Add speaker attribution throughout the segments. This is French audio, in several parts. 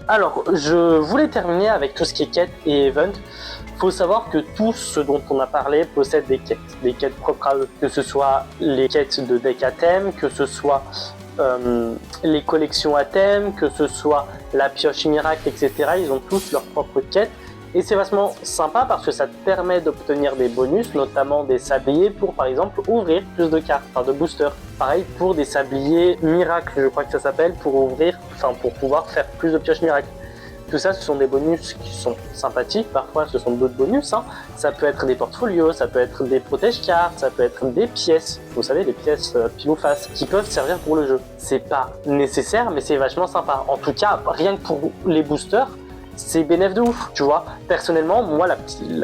Speaker 1: Alors, je voulais terminer avec tout ce qui est quête et event. Faut savoir que tout ce dont on a parlé possède des quêtes propres à eux, que ce soit les quêtes de deck à thème, que ce soit les collections à thème, que ce soit la pioche miracle, etc. Ils ont tous leurs propres quêtes. Et c'est vachement sympa parce que ça te permet d'obtenir des bonus, notamment des sabliers pour par exemple ouvrir plus de cartes, enfin de boosters. Pareil pour des sabliers miracles, je crois que ça s'appelle, pour pouvoir faire plus de pioches miracles. Tout ça, ce sont des bonus qui sont sympathiques. Parfois, ce sont d'autres bonus. Ça peut être des portfolios, ça peut être des protège-cartes, ça peut être des pièces. Vous savez, les pièces pile ou face, qui peuvent servir pour le jeu. C'est pas nécessaire, mais c'est vachement sympa. En tout cas, rien que pour les boosters, c'est bénéf de ouf, tu vois. Personnellement, moi, la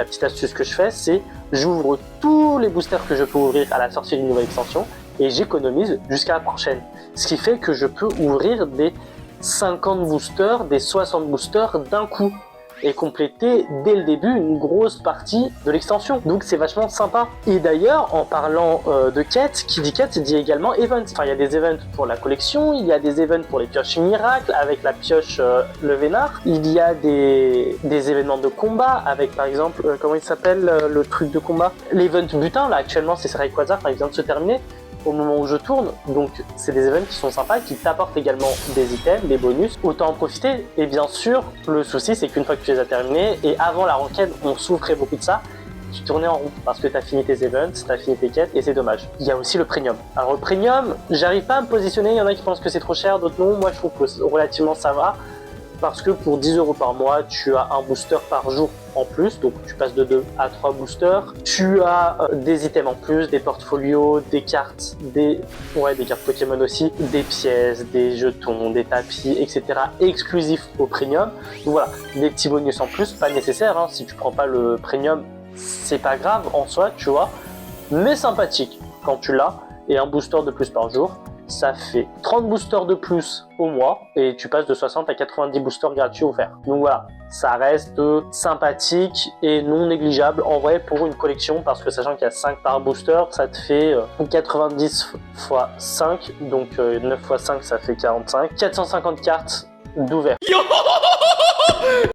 Speaker 1: petite astuce que je fais, c'est j'ouvre tous les boosters que je peux ouvrir à la sortie d'une nouvelle extension et j'économise jusqu'à la prochaine. Ce qui fait que je peux ouvrir des 50 boosters, des 60 boosters d'un coup et compléter dès le début une grosse partie de l'extension. Donc c'est vachement sympa. Et d'ailleurs, en parlant de quêtes, qui dit quête dit également event. Enfin, il y a des events pour la collection, il y a des events pour les pioches miracles avec la pioche le Vénard. Il y a des événements de combat avec par exemple, comment il s'appelle le truc de combat, l'event butin. Là actuellement c'est Rayquaza, il vient de se terminer au moment où je tourne, donc c'est des événements qui sont sympas, qui t'apportent également des items, des bonus, autant en profiter. Et bien sûr, le souci c'est qu'une fois que tu les as terminés, et avant la ranked, on souffrait beaucoup de ça, tu tournais en roue, parce que tu as fini tes events, tu as fini tes quêtes, et c'est dommage. Il y a aussi le premium. Alors le premium, j'arrive pas à me positionner, il y en a qui pensent que c'est trop cher, d'autres non, moi je trouve que relativement ça va, parce que pour 10 € par mois, tu as un booster par jour en plus, donc tu passes de 2 à 3 boosters. Tu as des items en plus, des portfolios, des cartes, des cartes Pokémon aussi, des pièces, des jetons, des tapis, etc. exclusifs au premium. Donc voilà, des petits bonus en plus, pas nécessaire, si tu prends pas le premium, c'est pas grave en soi, tu vois, mais sympathique quand tu l'as, et un booster de plus par jour. Ça fait 30 boosters de plus au mois et tu passes de 60 à 90 boosters gratuits offerts. Donc voilà, ça reste sympathique et non négligeable en vrai pour une collection parce que sachant qu'il y a 5 par booster, ça te fait 90 x 5, donc 9 x 5 ça fait 45, 450 cartes d'ouvert.